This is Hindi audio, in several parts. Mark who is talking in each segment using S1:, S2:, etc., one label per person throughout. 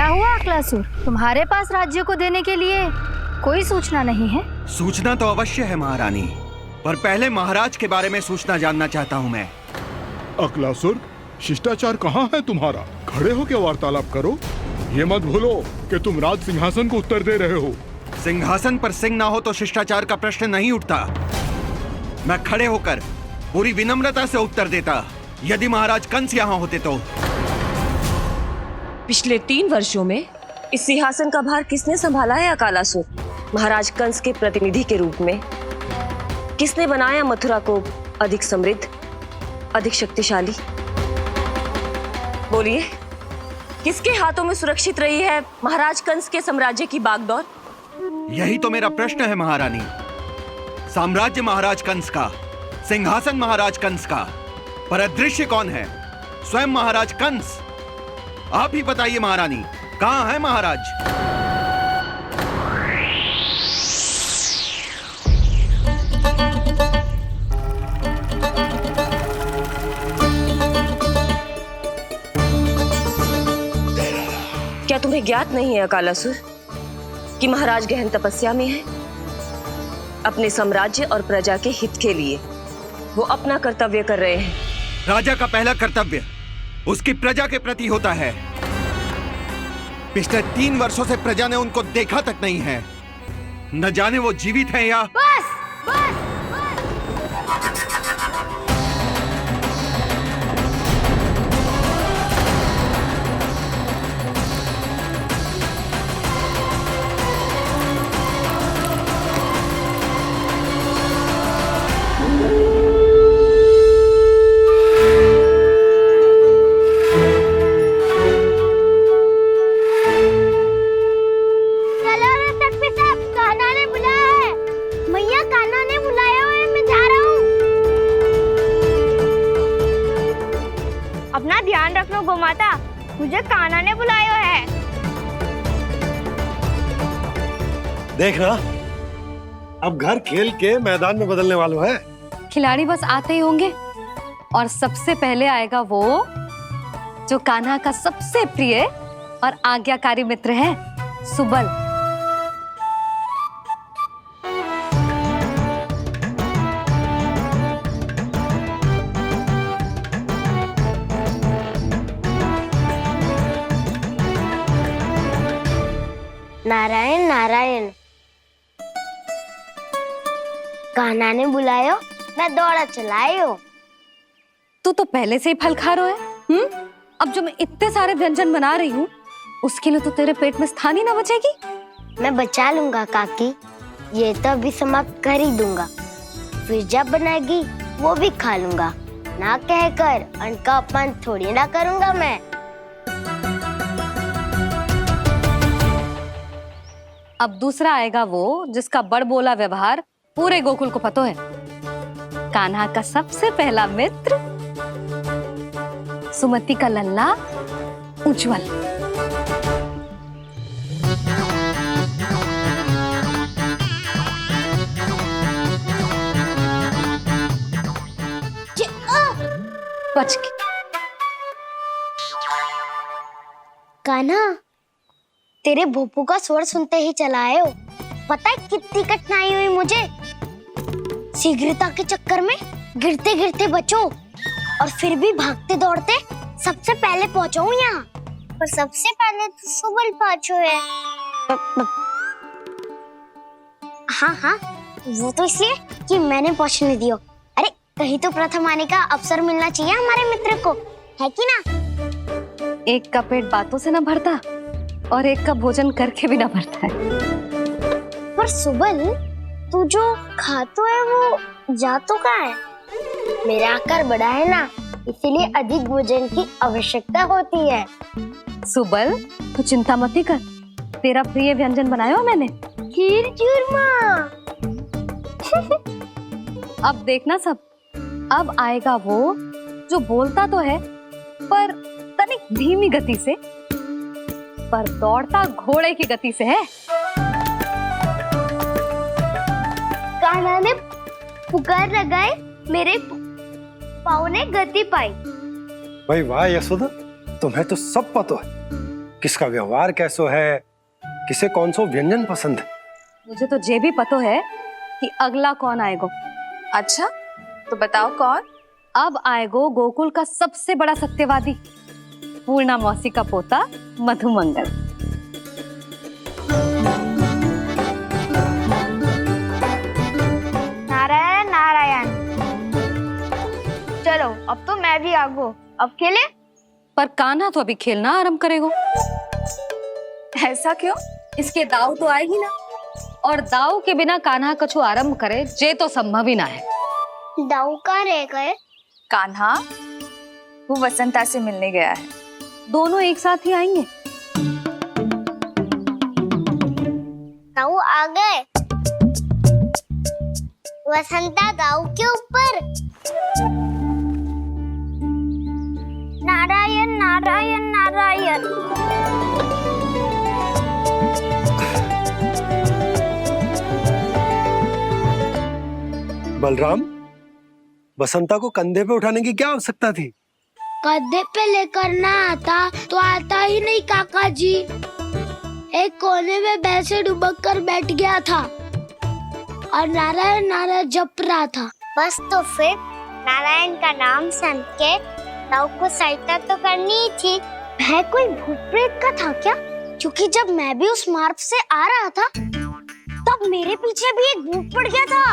S1: क्या हुआ अक्लासुर? तुम्हारे पास राज्य को देने के लिए कोई सूचना नहीं है?
S2: सूचना तो अवश्य है महारानी, पर पहले महाराज के बारे में सूचना जानना चाहता हूँ मैं।
S3: अक्लासुर, शिष्टाचार कहाँ है तुम्हारा? खड़े होकर वार्तालाप करो। ये मत भूलो कि तुम राज सिंहासन को उत्तर दे रहे हो।
S2: सिंहासन पर सिंह ना हो तो शिष्टाचार का प्रश्न नहीं उठता। मैं खड़े होकर पूरी विनम्रता से उत्तर देता यदि महाराज कंस यहाँ होते तो।
S4: पिछले 3 वर्षों में इस सिंहासन का भार किसने संभाला है अकालासुर? महाराज कंस के प्रतिनिधि के रूप में किसने बनाया मथुरा को अधिक समृद्ध, अधिक शक्तिशाली? बोलिए, किसके हाथों में सुरक्षित रही है महाराज कंस के साम्राज्य की बागडोर?
S2: यही तो मेरा प्रश्न है महारानी। साम्राज्य महाराज कंस का, सिंहासन महाराज कंस का, पर अदृश्य कौन है? स्वयं महाराज कंस। आप ही बताइए महारानी, कहाँ है महाराज?
S4: क्या तुम्हें ज्ञात नहीं है अकालासुर कि महाराज गहन तपस्या में है? अपने साम्राज्य और प्रजा के हित के लिए वो अपना कर्तव्य कर रहे हैं।
S2: राजा का पहला कर्तव्य उसकी प्रजा के प्रति होता है। पिछले 3 वर्षों से प्रजा ने उनको देखा तक नहीं है। न जाने वो जीवित हैं या...
S1: बस बस।
S5: अपना ध्यान रखना गोमाता, मुझे कान्हा ने बुलाया है।
S6: देखना, अब घर खेल के मैदान में बदलने वालों है।
S7: खिलाड़ी बस आते ही होंगे और सबसे पहले आएगा वो जो कान्हा का सबसे प्रिय और आज्ञाकारी मित्र है, सुबल।
S5: नारायण नारायण, कान्हा ने बुलायो, मैं दौड़ा चलायो।
S7: तू तो पहले से ही फल खा रहा है। अब जो मैं इतने सारे व्यंजन बना रही हूँ उसके लिए तो तेरे पेट में स्थान ही ना बचेगी।
S5: मैं बचा लूंगा काकी, ये तो अभी समाप्त कर ही दूंगा, फिर जब बनाएगी वो भी खा लूंगा। ना कहकर अन्न का अपमान थोड़ी ना करूंगा मैं।
S7: अब दूसरा आएगा वो जिसका बड़बोला व्यवहार पूरे गोकुल को पता है, कान्हा का सबसे पहला मित्र, सुमति का लल्ला उज्जवल। बच के।
S5: कान्हा, तेरे भोपू का स्वर सुनते ही चला आए हो। पता है कितनी कठिनाई हुई मुझे? शीघ्रता के चक्कर में गिरते गिरते बचो और फिर भी भागते दौड़ते सबसे पहले पहुंचाऊं यहाँ। पर सबसे पहले तो सुबल पहुंचो है। हाँ हाँ, वो तो इसलिए कि मैंने पहुंचने दियो। अरे कहीं तो प्रथम आने का अवसर मिलना चाहिए हमारे मित्र को, है कि ना?
S7: एक का पेट बातों से ना भरता और एक का भोजन करके भी ना भरता है।
S5: पर सुबल, तू जो खातो है वो जातो का है। मेरा आकार बड़ा है ना, इसीलिए अधिक भोजन की आवश्यकता होती है।
S7: सुबल, तू चिंता मत कर, तेरा प्रिय व्यंजन बनाया हो मैंने,
S5: खीर चूरमा।
S7: अब देखना सब, अब आएगा वो जो बोलता तो है पर तनिक धीमी गति से, पर दौड़ता घोड़े की गति से है।
S5: कान्हा ने पुकार लगाए, मेरे पाँव ने गति पाई।
S6: भाई वाह यशोदा, तुम्हें तो सब पता है। किसका व्यवहार कैसो है, किसे कौन सो व्यंजन पसंद है।
S7: मुझे तो ये भी पता है कि अगला कौन आएगो।
S8: अच्छा, तो बताओ कौन?
S7: अब आएगो गोकुल का सबसे बड़ा सत्यवादी, पूर्णा मौसी का पोता मधुमंगल।
S5: नारायण नारायण। चलो अब तो मैं भी आगो, अब खेले।
S7: पर कान्हा तो अभी खेलना आरंभ करेगो।
S8: ऐसा क्यों?
S7: इसके दाव तो आएगी ना, और दाव के बिना कान्हा कछु आरंभ करे जे तो संभव ही ना है।
S5: दाऊ कहाँ रह गए?
S8: कान्हा वो वसंता से मिलने गया है।
S7: दोनों एक साथ ही आएंगे।
S5: दाऊ आ गए। वसंता दाऊ के ऊपर। नारायण नारायण नारायण।
S6: बलराम, बसंता को कंधे पे उठाने की क्या आवश्यकता थी?
S5: कंधे पे लेकर ना आता तो आता ही नहीं काका जी। एक कोने में बैसे डुबक कर बैठ गया था और नारायण नारायण जप रहा था। बस तो फिर नारायण का नाम सुन के दाऊ को सहायता तो करनी ही थी। वह कोई भूत प्रेत का था क्या? क्योंकि जब मैं भी उस मार्ग से आ रहा था तब मेरे पीछे भी एक भूत पड़ गया था।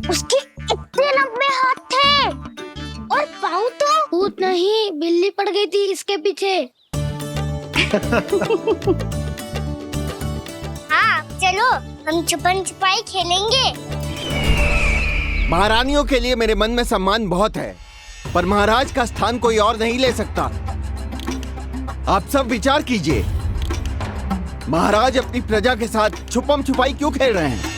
S5: उसके इतने लंबे हाथ थे और पाँव तो भूत नहीं, बिल्ली पड़ गई थी इसके पीछे। हाँ चलो हम छुपन छुपाई खेलेंगे।
S2: महारानियों के लिए मेरे मन में सम्मान बहुत है, पर महाराज का स्थान कोई और नहीं ले सकता। आप सब विचार कीजिए, महाराज अपनी प्रजा के साथ छुपम छुपाई क्यों खेल रहे हैं?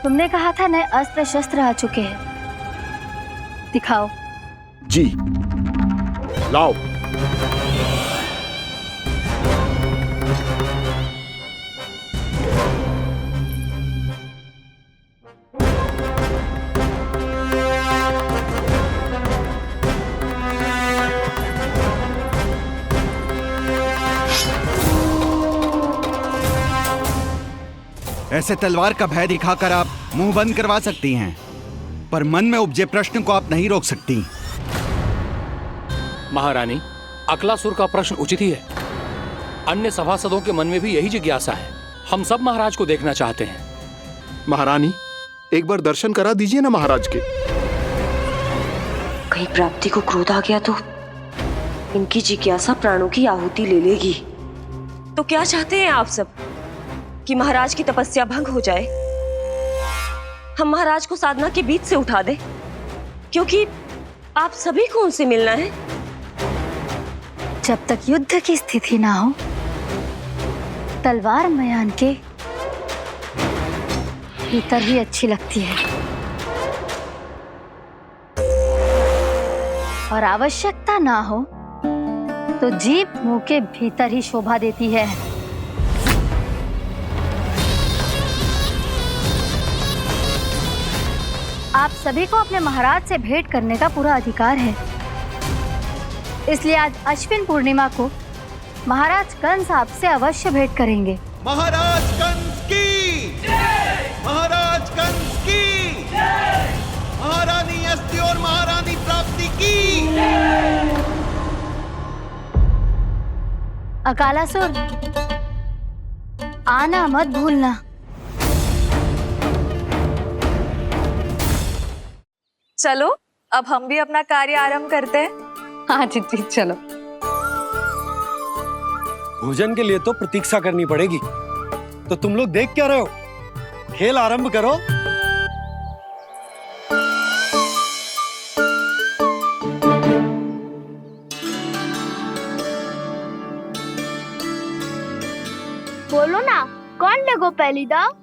S1: तुमने कहा था नए अस्त्र शस्त्र आ चुके हैं, दिखाओ।
S3: जी लाओ।
S2: ऐसे तलवार का भय दिखाकर आप मुंह बंद करवा सकती हैं, पर मन में उपजे प्रश्न को आप नहीं रोक सकती।
S9: महारानी, अकलासुर का प्रश्न उचित ही है। अन्य सभासदों के मन में भी यही जिज्ञासा है। हम सब महाराज को देखना चाहते हैं।
S3: महारानी, एक बार दर्शन करा दीजिए ना महाराज के।
S4: कहीं प्राप्ति को क्रोध आ गया तो इनकी जिज्ञासा प्राणों की आहुति ले लेगी। तो क्या चाहते हैं आप सब? कि महाराज की तपस्या भंग हो जाए? हम महाराज को साधना के बीच से उठा दें? क्योंकि आप सभी को उनसे मिलना है।
S1: जब तक युद्ध की स्थिति ना हो, तलवार मयान के भीतर ही अच्छी लगती है, और आवश्यकता ना हो तो जीभ मुंह के भीतर ही शोभा देती है। आप सभी को अपने महाराज से भेंट करने का पूरा अधिकार है, इसलिए आज अश्विन पूर्णिमा को महाराज कंस आपसे अवश्य भेंट करेंगे।
S2: महाराज कंस की जय! महाराज कंस की जय! महारानी अस्ति और महारानी प्राप्ति की जय!
S1: अकालासुर, आना मत भूलना।
S8: चलो अब हम भी अपना कार्य आरंभ करते हैं।
S7: हाँ जी चलो।
S6: भोजन के लिए तो प्रतीक्षा करनी पड़ेगी, तो तुम लोग देख क्या रहे हो? खेल आरंभ करो।
S5: बोलो ना, कौन लेगो पहली दाव?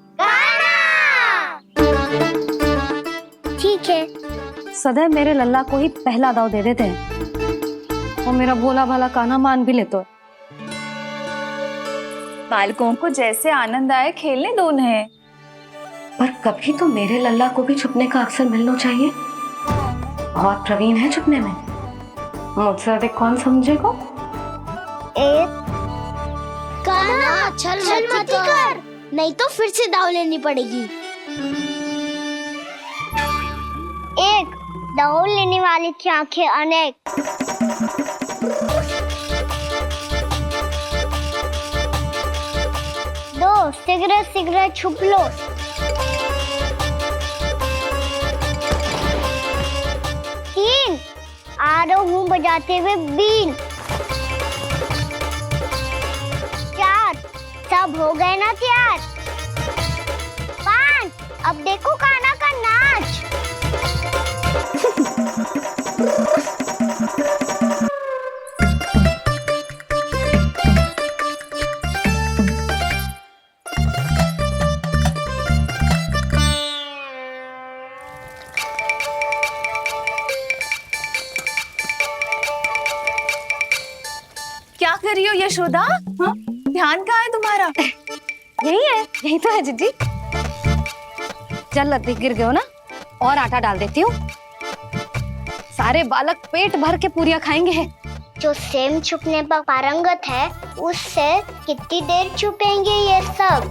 S5: ठीक है।
S7: सदैव मेरे लल्ला को ही पहला दाव दे देते हैं और मेरा भोला भाला कान्हा मान भी लेते।
S8: बालकों को जैसे आनंद आए खेलने दो उन्हें।
S7: पर कभी तो मेरे लल्ला को भी छुपने का अवसर मिलना चाहिए। बहुत प्रवीण है छुपने में, मुझसे अधिक कौन समझेगा।
S5: कान्हा छल मत कर, नहीं तो फिर से दाव लेनी पड़ेगी। एक दाव लेने वाली की आंखें अनेक। दो सिगरेट सिगरेट छुप लो। तीन आ रहा हूँ बजाते हुए बीन। चार सब हो गए ना तैयार। पांच अब देखो कान्हा का नाच।
S8: क्या कर रही हो यशोदा? हाँ? ध्यान कहाँ है तुम्हारा?
S7: यही है, यही तो है जीजी। चल लत्ती गिर गए हो ना, और आटा डाल देती हूँ। सारे बालक पेट भर के पूरियां खाएंगे।
S5: जो सेम छुपने पर पारंगत है, उससे कितनी देर छुपेंगे ये सब?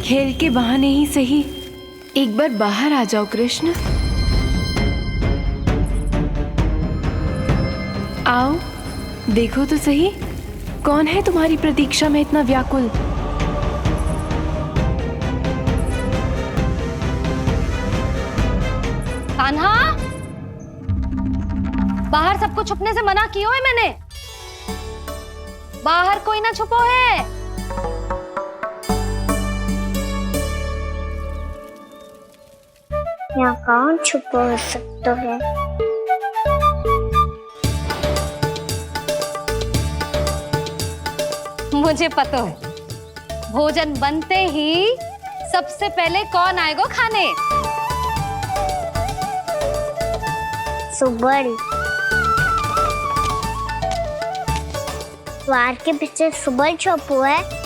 S10: खेल के बहाने ही सही एक बार बाहर आ जाओ कृष्ण। आओ देखो तो सही, कौन है तुम्हारी प्रतीक्षा में इतना व्याकुल।
S7: कान्हा, बाहर सबको छुपने से मना किया है मैंने। बाहर कोई ना छुपो है।
S5: यहाँ कौन छुपा हो सकता है?
S7: मुझे पता है, भोजन बनते ही सबसे पहले कौन आएगा खाने?
S5: सुबल। द्वार के पीछे सुबल छुपा है।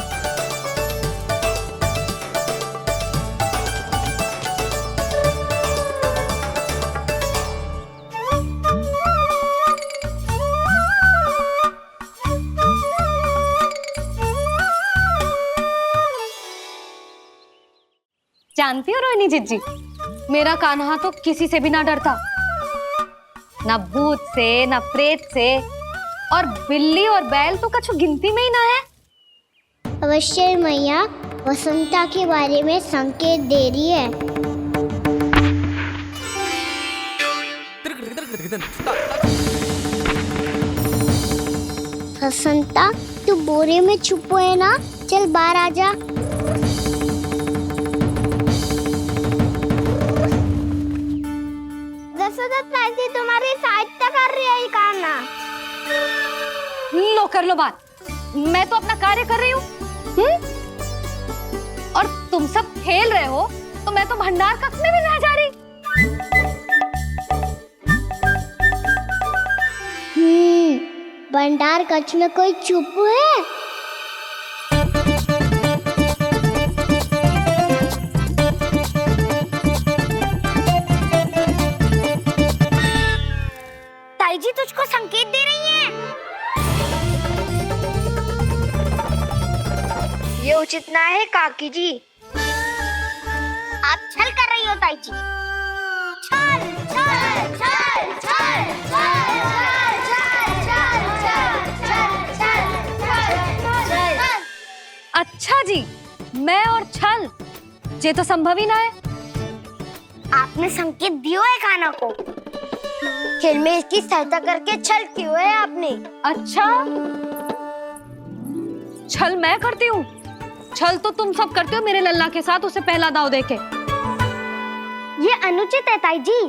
S7: जानती हो रोहिणी जीजी, मेरा कान्हा तो किसी से भी ना डरता, ना भूत से ना प्रेत से, और बिल्ली और बैल तो कछु गिनती में ही ना है।
S5: अवश्य मैया वसंता के बारे में संकेत दे रही है। वसंता तू बोरे में छुपो है ना, चल बाहर आ जा। तुम्हारी सहायता कर रही है कान्हा।
S7: लो कर लो बात, मैं तो अपना कार्य कर रही हूँ। और तुम सब खेल रहे हो तो मैं तो भंडार कक्ष में भी रह जा रही।
S5: भंडार कक्ष में कोई चुप है? ताई जी तुझको संकेत दे रही हैं। ये उचित ना है काकी जी। आप छल कर रही हो ताई जी। छल छल छल छल छल
S7: अच्छा जी, मैं और छल ये तो संभव ही ना है।
S5: आपने संकेत दियो है कान्हा को, खेल में इसकी सहायता करके छल क्यों है आपने?
S7: अच्छा, छल मैं करती हूँ? छल तो तुम सब करते हो मेरे लल्ला के साथ, उसे पहला दाव देके।
S5: ये अनुचित है ताई जी।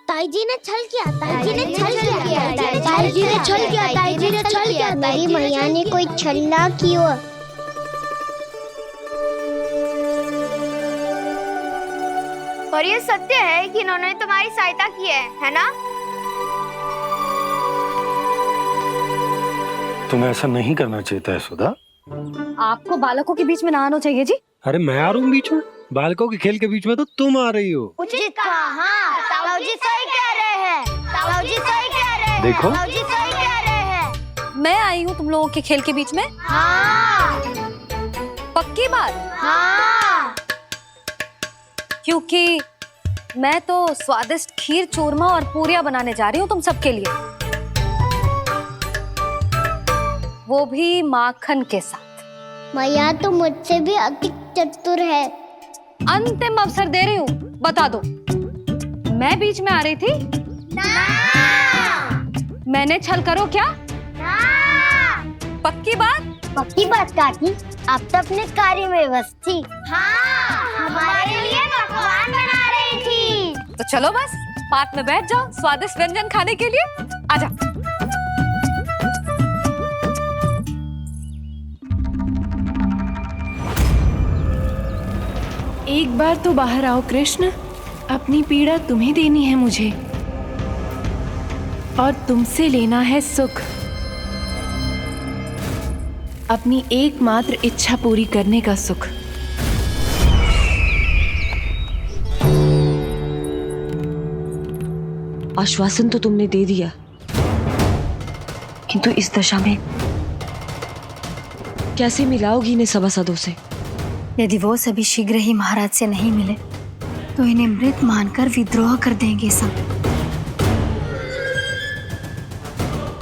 S5: ताई जी ने छल किया, ताई जी ने छल किया, ताई जी ने छल किया, ताई जी ने छल किया। मेरी मैया ने कोई छल ना किया।
S11: और ये सत्य है कि इन्होंने तुम्हारी सहायता की है ना?
S6: तुम्हें ऐसा नहीं करना चाहिए था यशोदा।
S7: आपको बालकों के बीच में ना आना चाहिए जी।
S6: अरे मैं आ रहा हूँ बीच में? बालकों के खेल के बीच में तो तुम आ रही हो।
S5: उचित कहा। हाँ, ताऊ जी सही कह रहे हैं। ताऊ जी सही कह रहे हैं।
S6: देखो।
S5: ताऊ जी सही कह रहे हैं।
S7: मैं आई हूँ तुम लोगों के खेल के बीच में।
S5: हाँ।
S7: पक्की बात?
S5: हाँ।
S7: क्योंकि मैं तो स्वादिष्ट खीर, चूरमा और पूरियां बनाने जा रही हूँ तुम सबके लिए, वो भी माखन के साथ।
S5: मैया तो मुझसे भी अधिक चतुर है।
S7: अंतिम अवसर दे रही हूँ, बता दो मैं बीच में आ रही थी?
S5: ना।
S7: मैंने छल करो क्या?
S5: ना।
S7: पक्की बात?
S5: पक्की बात काकी, आप तो अपने कार्य में व्यस्त थी। हाँ, हमारे लिए पकवान बना रही थी।
S7: तो चलो बस पात में बैठ जाओ स्वादिष्ट व्यंजन खाने के लिए। आजा।
S10: एक बार तो बाहर आओ कृष्ण, अपनी पीड़ा तुम्हें देनी है मुझे, और तुमसे लेना है सुख। अपनी एकमात्र इच्छा पूरी करने का सुख।
S4: आश्वासन तो तुमने दे दिया, किंतु इस दशा में कैसे मिलाओगी इन्हें सभासदों से?
S1: यदि वो सभी शीघ्र ही महाराज से नहीं मिले तो इन्हें मृत मानकर विद्रोह कर देंगे सब।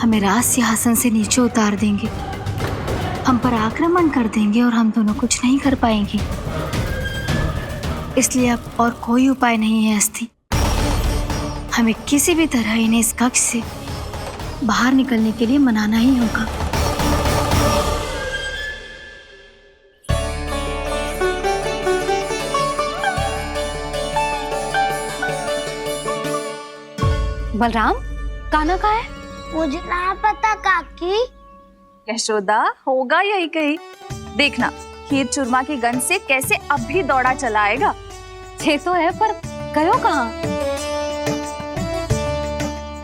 S1: हमें राज सिंहासन से नीचे उतार देंगे, हम पर आक्रमण कर देंगे और हम दोनों कुछ नहीं कर पाएंगे। इसलिए अब और कोई उपाय नहीं है अस्थि। हमें किसी भी तरह इन्हें इस कक्ष से बाहर निकलने के लिए मनाना ही होगा।
S7: बलराम, कान्हा कहाँ है?
S5: मुझे ना पता काकी।
S8: यशोदा, होगा यही कहीं। देखना खीर चूरमा की गंध से कैसे अब भी दौड़ा चला आएगा।
S7: छे तो है पर गयो कहाँ?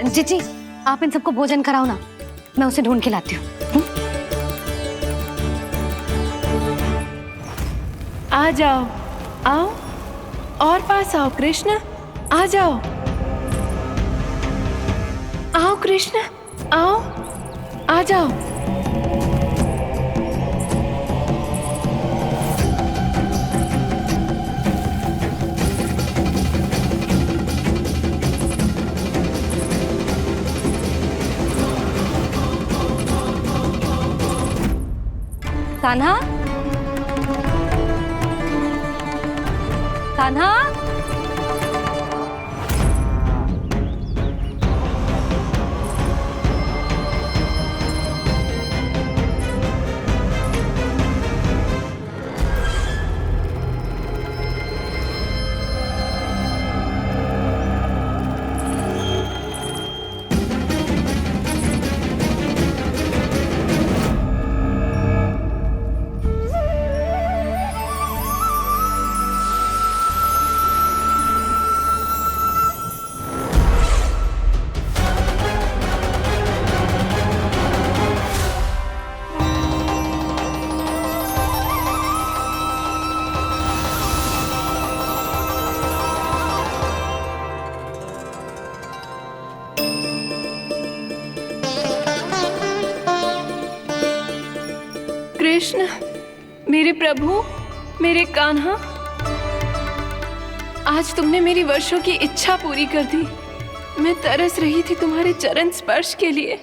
S7: जीजी, आप इन सबको भोजन कराओ ना, मैं उसे ढूंढ के लाती हूँ।
S10: आ जाओ, आओ और पास आओ कृष्ण, आ जाओ। आओ कृष्ण, आओ, आ जाओ।
S7: कान्हा, कान्हा,
S10: कृष्ण, मेरे प्रभु, मेरे कान्हा, आज तुमने मेरी वर्षों की इच्छा पूरी कर दी। मैं तरस रही थी तुम्हारे चरण स्पर्श के लिए।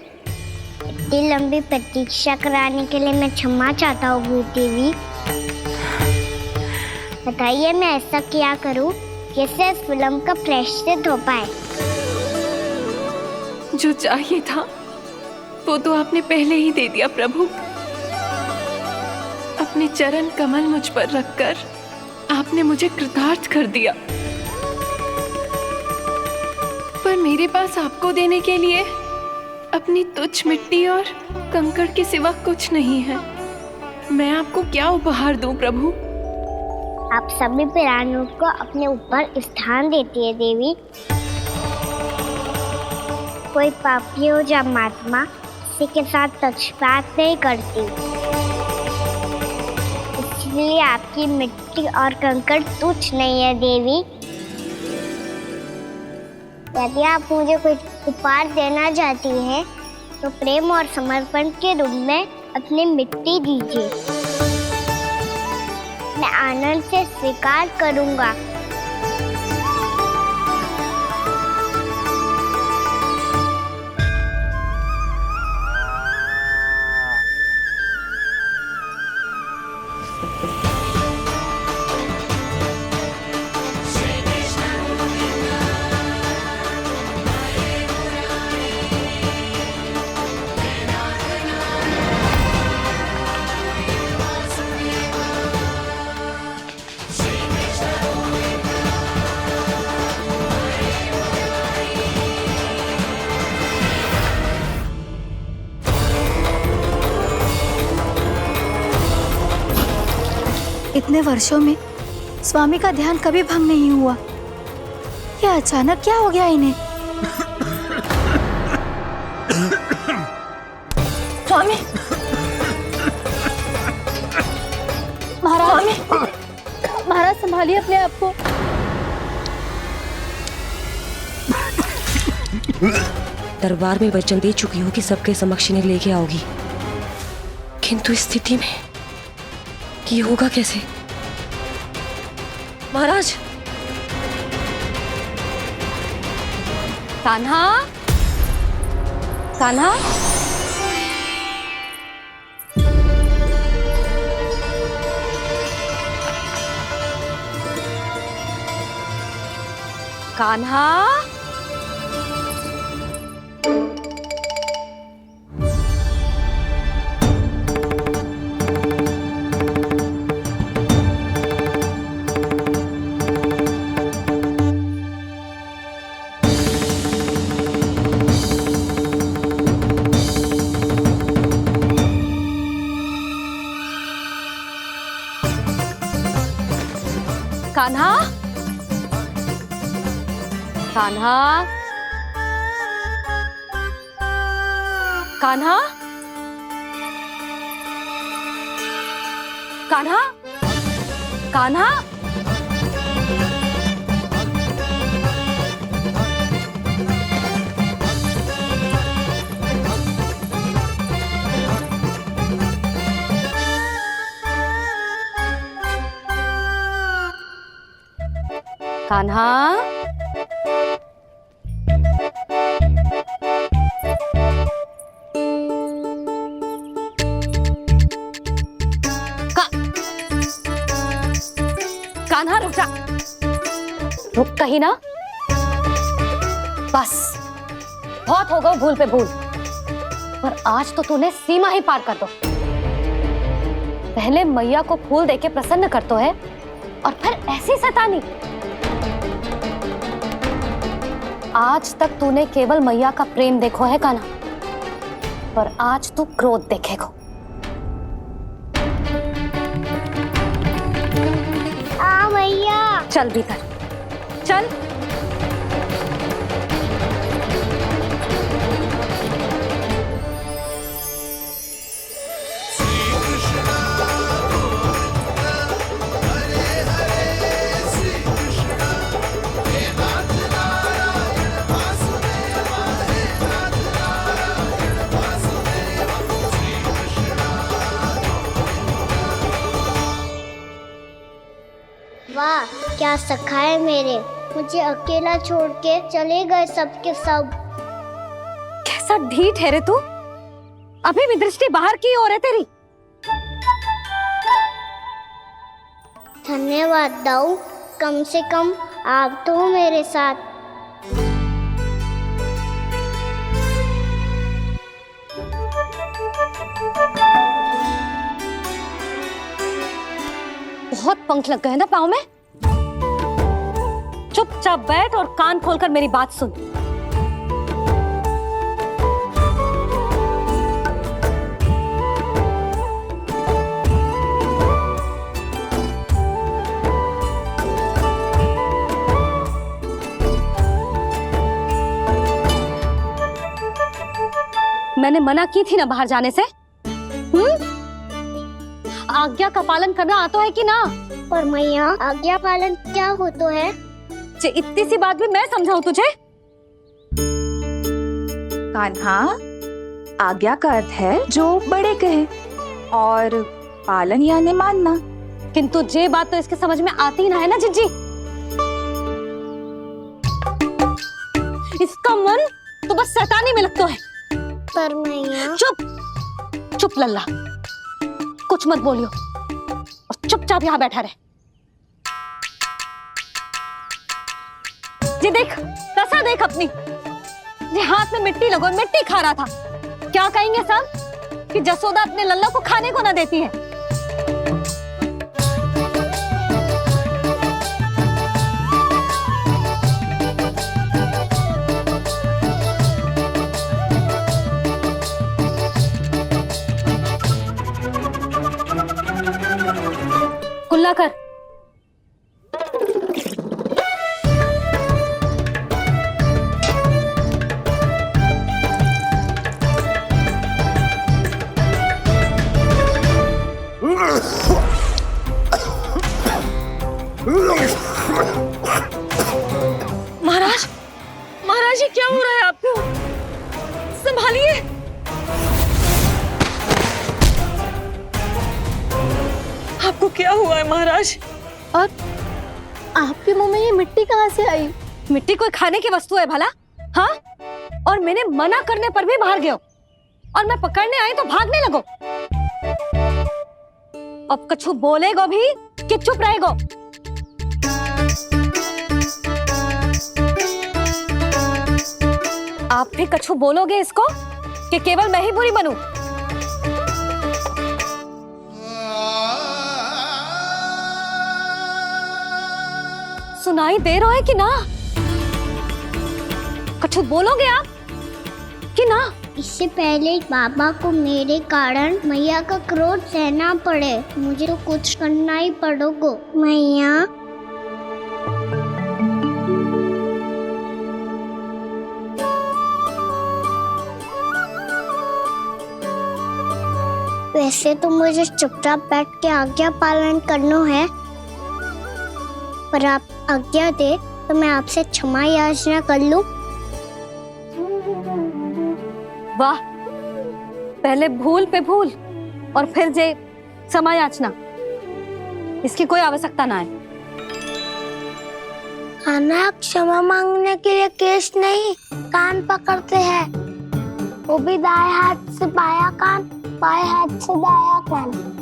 S5: इतनी लंबी प्रतीक्षा कराने के लिए मैं क्षमा चाहता हूँ भूत देवी। बताइए मैं ऐसा क्या करूँ जिससे इस विलंब का प्रायश्चित हो पाए?
S10: जो चाहिए था वो तो आपने पहले ही दे दिया प्रभु। अपने चरण कमल मुझ पर रखकर आपने मुझे कृतार्थ कर दिया। पर मेरे पास आपको देने के लिए अपनी तुच्छ मिट्टी और कंकड़ के सिवा कुछ नहीं है। मैं आपको क्या उपहार दूं प्रभु?
S5: आप सभी प्राणियों को अपने ऊपर स्थान देती है देवी। कोई पापी हो या महात्मा किसी के साथ पक्षपात नहीं करती, इसलिए आपकी मिट्टी और कंकड़ तुच्छ नहीं है देवी। यदि आप मुझे कोई उपहार देना चाहती हैं तो प्रेम और समर्पण के रूप में अपनी मिट्टी दीजिए, मैं आनंद से स्वीकार करूंगा।
S1: इतने वर्षों में स्वामी का ध्यान कभी भंग नहीं हुआ। ये अचानक क्या हो गया इन्हें? स्वामी, महाराज, महाराज संभालिए अपने आप को।
S4: दरबार में वचन दे चुकी हूँ कि सबके समक्ष इन्हें लेके आओगी, किंतु इस स्थिति में ये होगा कैसे? महाराज,
S7: कान्हा, कान्हा, कान्हा, कान्हा, कान्हा, कान्हा, कान्हा, कान्हा, कान्हा, कान्हा रुक जा, रुक कहीं ना। बस बहुत हो गया भूल पे भूल, पर आज तो तूने सीमा ही पार कर दो। पहले मैया को फूल देके प्रसन्न करतो है और फिर ऐसी सतानी। आज तक तूने केवल मैया का प्रेम देखो है कान्हा, पर आज तू क्रोध देखेगा।
S5: मैया,
S7: चल भीतर चल।
S5: वाह, क्या सखा है मेरे, मुझे अकेला छोड़ के चले गए सबके सब।
S7: कैसा ढीठ है रे तू, अभी भी दृष्टि बाहर की ओर है तेरी।
S5: धन्यवाद दाऊ, कम से कम आप तो हो मेरे साथ।
S7: बहुत पंख लग गए ना पाँव में। चुपचाप बैठ और कान खोलकर मेरी बात सुन। मैंने मना की थी ना बाहर जाने से। आज्ञा का पालन करना आता है कि ना?
S5: पर मैया आज्ञा पालन क्या होता है?
S7: इतनी सी बात भी मैं समझाऊं तुझे?
S8: कान्हा, आज्ञा का अर्थ है जो बड़े कहे और पालन यानी मानना।
S7: किंतु ये बात तो इसके समझ में आती ही ना है ना जिज्जी। इसका मन तो बस शैतानी में लगता है।
S5: पर मैया
S7: चुप चुप लल्ला, कुछ मत बोलियो और चुपचाप यहाँ बैठा रहे। ये देख दशा देख अपनी, ये हाथ में मिट्टी लगो मिट्टी खा रहा था। क्या कहेंगे सब कि जसोदा अपने लल्ला को खाने को ना देती है। कुल्ला कर। महाराज, महाराज ये क्या हो रहा है आपको? संभालिए। आपको क्या हुआ है महाराज?
S1: और आपके मुंह में ये मिट्टी कहाँ से आई?
S7: मिट्टी कोई खाने की वस्तु है भला? हाँ, और मैंने मना करने पर भी बाहर गए और मैं पकड़ने आई तो भागने लगो। अब कछु बोलेगो भी कि चुप रहेगो? आप भी कछु बोलोगे इसको कि केवल मैं ही बुरी बनूं? सुनाई दे रहा है कि ना? कछु बोलोगे आप कि ना?
S5: इससे पहले बाबा को मेरे कारण मैया का क्रोध सहना पड़े, मुझे तो कुछ करना ही पड़ेगा। मैया वैसे तो मुझे चुपचाप बैठ के आज्ञा पालन करना है, पर आप आज्ञा दे तो मैं आपसे क्षमा याचना कर लूं।
S7: वाह, पहले भूल पे भूल और फिर जे क्षमा याचना, इसकी कोई आवश्यकता ना है।
S5: खाना क्षमा मांगने के लिए केस नहीं, कान पकड़ते हैं, वो भी दाएं हाथ से बायां कान, बाएं हाथ से दायां कान।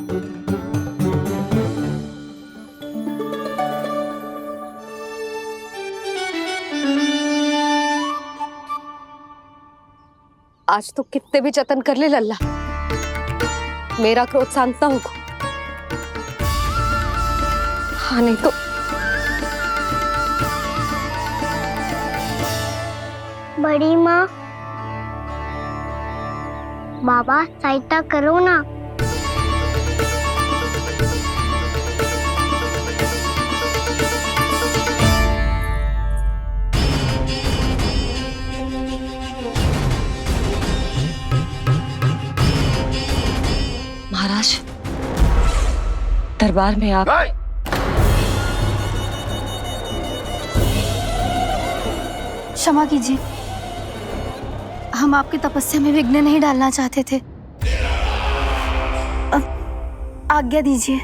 S7: आज तो कितने भी जतन कर ले लल्ला, मेरा क्रोध शांत ना होगा। हाँ नहीं तो
S5: बड़ी माँ, बाबा सहायता करो ना।
S4: महाराज, दरबार में आप
S1: क्षमा कीजिए, हम आपकी तपस्या में विघ्न नहीं डालना चाहते थे। अब आज्ञा दीजिए।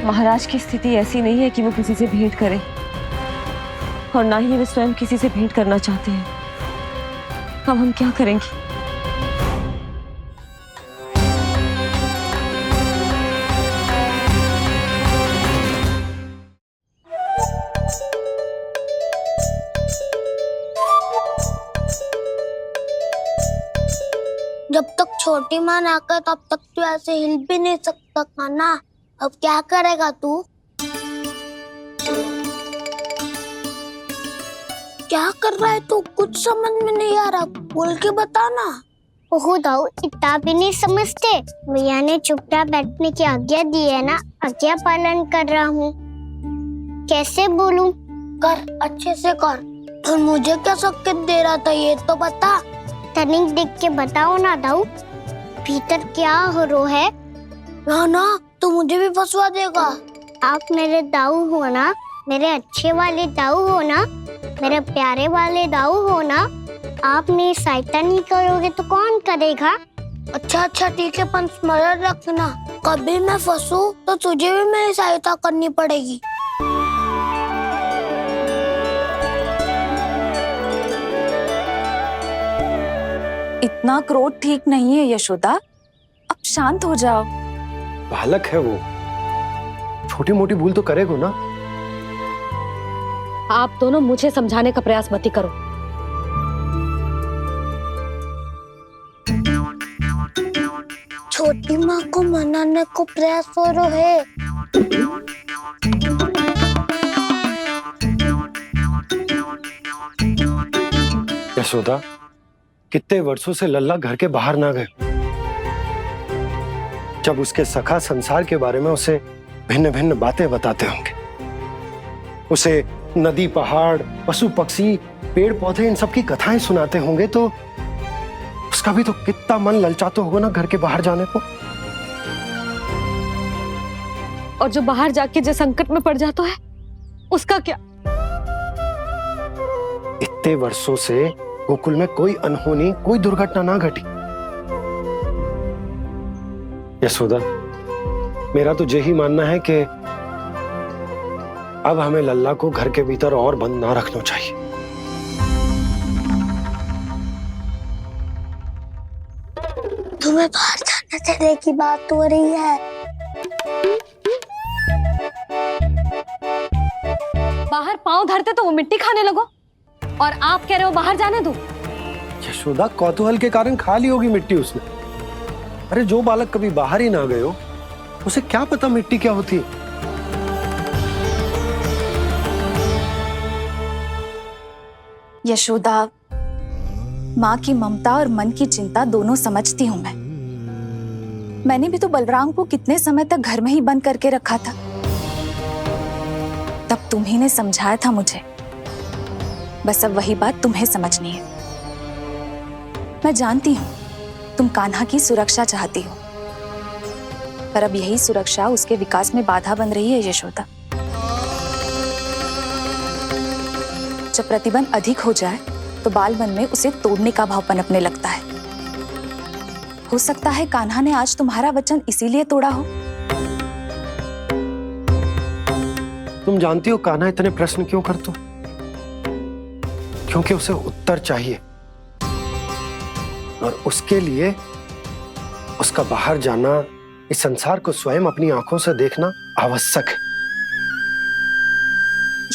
S4: महाराज की स्थिति ऐसी नहीं है कि वो किसी से भेंट करें, और ना ही वे स्वयं किसी से भेंट करना चाहते हैं। अब हम क्या करेंगे?
S5: जब तक छोटी माँ ना कर तब तक तू ऐसे हिल भी नहीं सकता कान्हा। अब क्या करेगा तू? क्या कर रहा है तू? कुछ समझ में नहीं आ रहा, बोल के बताना। ओहो दाऊ, इतना भी नहीं समझते। भैया ने चुपचाप बैठने की आज्ञा दी है ना, आज्ञा पालन कर रहा हूँ। कैसे बोलूं? कर, अच्छे से कर। और मुझे क्या संकेत दे रहा था ये तो बता। तनिक देख के बताओ ना दाऊ, भीतर क्या हो रो है? ना तो मुझे भी फंसवा देगा। आप मेरे दाऊ हो ना, मेरे अच्छे वाले दाऊ हो ना, मेरे प्यारे वाले दाऊ हो ना। आप मेरी सहायता नहीं करोगे तो कौन करेगा? अच्छा ठीक है, पर स्मरण रखना, कभी मैं फंसूं तो तुझे भी मेरी सहायता करनी पड़ेगी।
S8: इतना क्रोध ठीक नहीं है यशोदा, अब शांत हो जाओ।
S6: बालक है वो, छोटी मोटी भूल तो करेगा ना।
S7: आप दोनों मुझे समझाने का प्रयास मत ही करो।
S5: छोटी माँ को मनाने को प्रयास हो रहा है।
S6: यशोदा, कितने वर्षों से लल्ला घर के बाहर ना गए। जब उसके सखा संसार के बारे में उसे भिन्न भिन्न बातें बताते होंगे, उसे नदी पहाड़ पशु पक्षी पेड़ पौधे इन सब की कथाएं सुनाते होंगे, तो उसका भी तो कितना मन ललचाता होगा ना घर के बाहर जाने को।
S7: और जो बाहर जाके जो संकट में पड़ जाता है उसका क्या?
S6: इतने वर्षों से गोकुल में कोई अनहोनी कोई दुर्घटना ना घटी। यशोदा, मेरा तो यही मानना है कि अब हमें लल्ला को घर के भीतर और बंद ना रखना चाहिए।
S5: तुम्हें बाहर जाने देने की बात हो रही है।
S7: बाहर पांव धरते तो वो मिट्टी खाने लगो, और आप कह रहे हो बाहर जाने दो।
S6: यशोदा, कौतूहल के कारण खा ली होगी मिट्टी उसने। अरे जो बालक कभी बाहर ही ना गए हो, उसे क्या पता मिट्टी क्या होती है।
S8: यशोदा, माँ की ममता और मन की चिंता दोनों समझती हूँ मैं। मैंने भी तो बलराम को कितने समय तक घर में ही बंद करके रखा था। तब तुम्ही ने समझाया था मुझे, बस अब वही बात तुम्हें समझनी है। मैं जानती हूँ तुम कान्हा की सुरक्षा चाहती हो, पर अब यही सुरक्षा उसके विकास में बाधा बन रही है यशोदा। जब प्रतिबंध अधिक हो जाए तो बाल मन में उसे तोड़ने का भाव पनपने लगता है। हो सकता है कान्हा ने आज तुम्हारा वचन इसीलिए तोड़ा हो।
S6: तुम जानती हो कान्हा इतने प्रश्न क्यों करता? क्योंकि उसे उत्तर चाहिए, और उसके लिए उसका बाहर जाना, इस संसार को स्वयं अपनी आंखों से देखना आवश्यक है।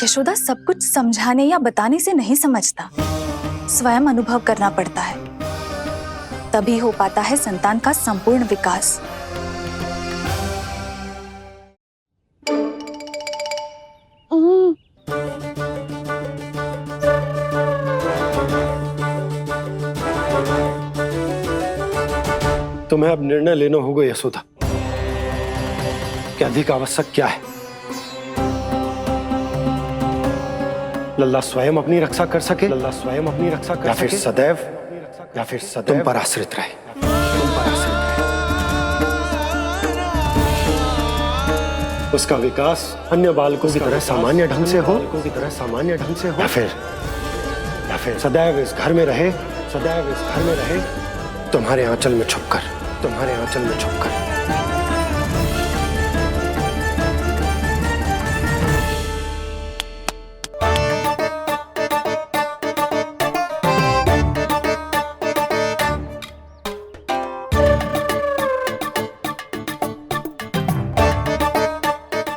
S8: यशोदा, सब कुछ समझाने या बताने से नहीं समझता, स्वयं अनुभव करना पड़ता है, तभी हो पाता है संतान का संपूर्ण विकास।
S6: तुम्हें अब निर्णय लेना होगा यशोदा कि अधिक आवश्यक क्या है। लल्ला स्वयं अपनी रक्षा कर सके, लल्ला स्वयं अपनी रक्षा कर सके, या फिर सदैव तुम पर आश्रित रहे। उसका विकास अन्य बालकों की तरह सामान्य ढंग से हो, या फिर सदैव इस घर में रहे, तुम्हारे आंचल में छुपकर।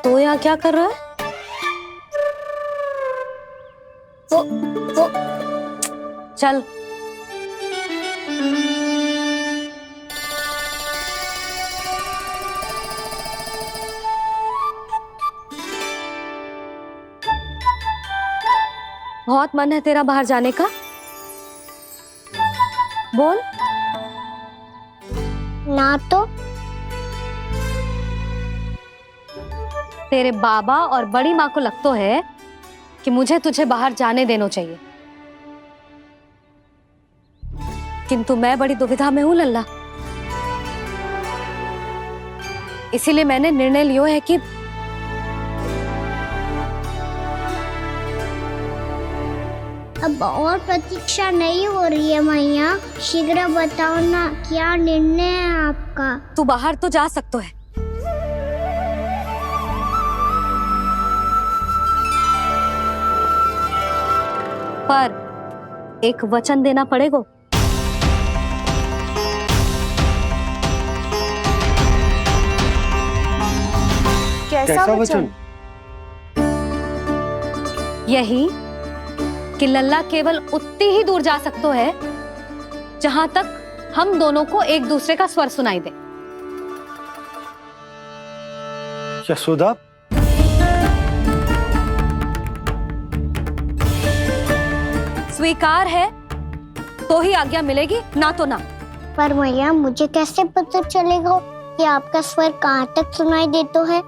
S7: तो यहाँ क्या कर रहा है?
S5: वो
S7: चल। बहुत मन है तेरा बाहर जाने का? बोल।
S5: ना तो।
S7: तेरे बाबा और बड़ी माँ को लगता है कि मुझे तुझे बाहर जाने देना चाहिए, किंतु मैं बड़ी दुविधा में हूं लल्ला। इसीलिए मैंने निर्णय लियो है कि
S5: अब और प्रतीक्षा नहीं हो रही है मैया, शीघ्र बताओ ना क्या निर्णय है आपका।
S7: तू बाहर तो जा सकता है, पर एक वचन देना पड़ेगा।
S8: कैसा वचन?
S7: यही कि लल्ला केवल उतनी ही दूर जा सकता है जहां तक हम दोनों को एक दूसरे का स्वर सुनाई दे।
S6: यशोदा,
S7: स्वीकार है तो ही आज्ञा मिलेगी, ना तो ना।
S5: पर मैया मुझे कैसे पता चलेगा कि आपका स्वर कहाँ तक सुनाई देता है?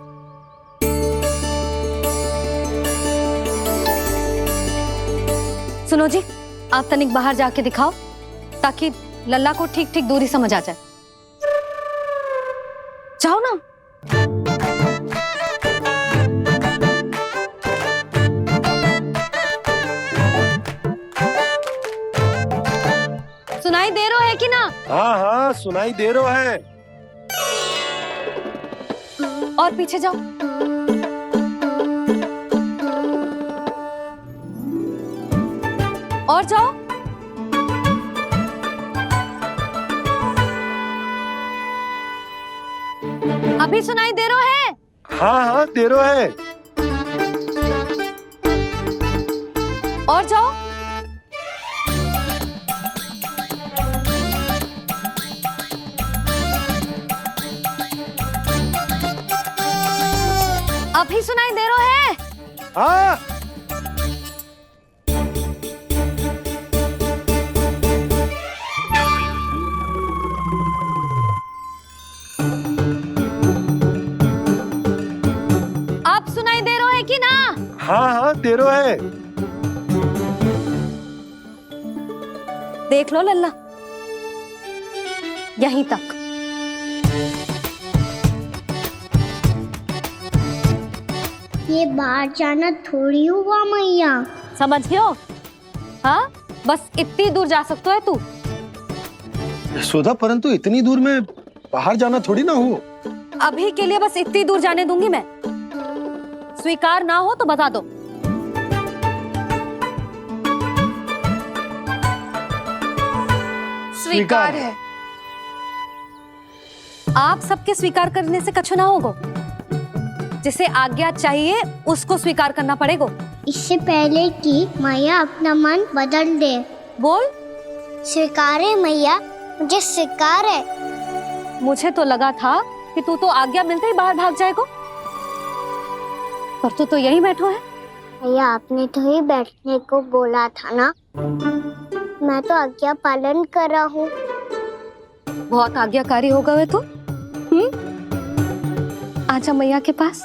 S7: सुनो जी, आप तनिक बाहर जाके दिखाओ ताकि लल्ला को ठीक ठीक दूरी समझ आ जाए। जाओ ना। सुनाई दे रहा है कि ना?
S6: हाँ हाँ सुनाई दे रहा है।
S7: और पीछे जाओ। और जाओ। अभी सुनाई दे रहा है?
S6: हाँ हाँ दे रहा है।
S7: और जाओ। अभी सुनाई दे रहा है?
S6: हाँ।
S7: आप सुनाई दे रहा है कि ना?
S6: हाँ हाँ दे रहा है।
S7: देख लो लल्ला, यहीं तक।
S5: ये बाहर जाना थोड़ी हुआ मैया।
S7: समझ गयो? हाँ, बस इतनी दूर जा सकता है तू।
S6: यशोदा, परंतु इतनी दूर में बाहर जाना थोड़ी ना हो।
S7: अभी के लिए बस इतनी दूर जाने दूंगी मैं। स्वीकार ना हो तो बता दो।
S8: स्वीकार है।
S7: आप सबके स्वीकार करने से कछु ना होगा। जिसे आज्ञा चाहिए उसको स्वीकार करना पड़ेगा।
S5: इससे पहले कि मैया अपना मन बदल दे।
S7: बोल।
S5: स्वीकार है मैया, मुझे स्वीकार है।
S7: मुझे तो लगा था कि तू तो आज्ञा मिलते ही बाहर भाग जाएगा, पर तू तो यहीं बैठो है।
S5: भैया आपने तो ही बैठने को बोला था ना, मैं तो आज्ञा पालन कर रहा हूँ।
S7: बहुत आज्ञाकारी होगा वे तो। आजा मैया के पास।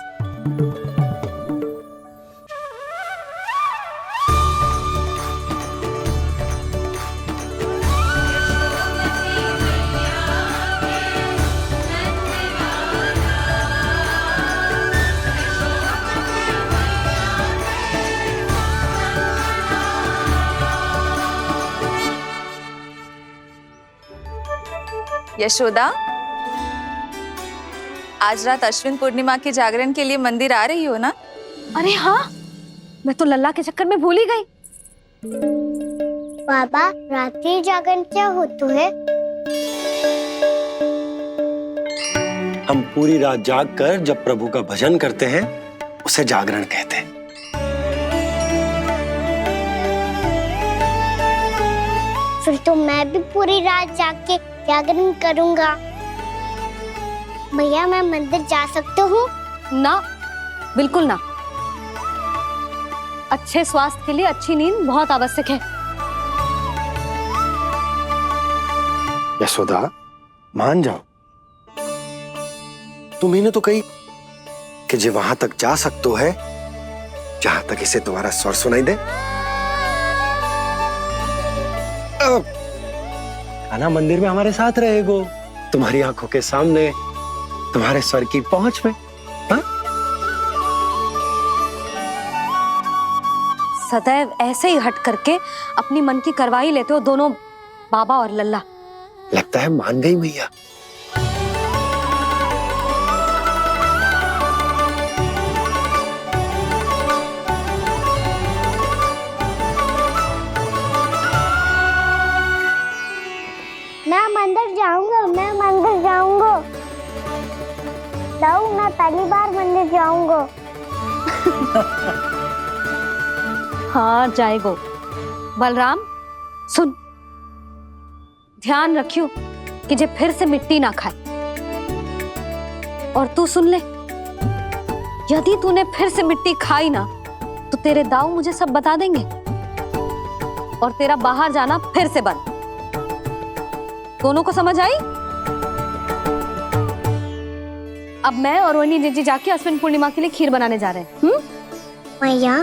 S8: यशोदा, आज रात अश्विन पूर्णिमा के जागरण के लिए मंदिर आ रही हो ना?
S7: अरे हाँ, मैं तो लल्ला के चक्कर में भूल ही गई।
S5: बाबा, रात्रि जागरण क्या होता है?
S6: हम पूरी रात जाग कर जब प्रभु का भजन करते हैं उसे जागरण कहते हैं।
S5: फिर तो मैं भी पूरी रात जाग के जागरण करूंगा। भैया, मैं मंदिर जा सकती हूँ?
S7: ना, बिल्कुल ना। अच्छे स्वास्थ्य के लिए अच्छी नींद बहुत आवश्यक है।
S6: यशोदा, मान जाओ, तुम्ही ने तो कही कि जे वहां तक जा सकतो है जहां तक इसे तुम्हारा स्वर सुनाई दे। कान्हा मंदिर में हमारे साथ रहेगो, तुम्हारी आंखों के सामने, तुम्हारे स्वर की पहुंच में। हाँ?
S7: सदैव ऐसे ही हट करके अपनी मन की करवाई लेते हो दोनों बाबा और लल्ला।
S6: लगता है मान गई मैया।
S5: मैं मंदिर जाऊंगा, मैं मंदिर जाऊंगा। दाऊ, मैं पहली बार मंदिर जाऊंगा।
S7: हाँ जाएगो। बलराम सुन, ध्यान रखियो कि जे फिर से मिट्टी ना खाए। और तू सुन ले, यदि तूने फिर से मिट्टी खाई ना तो तेरे दाऊ मुझे सब बता देंगे और तेरा बाहर जाना फिर से बंद। दोनों को समझ आई? अब मैं और रोहिणी जीजी जाके अश्विन पूर्णिमा के लिए खीर बनाने जा रहे हैं।
S5: मैया,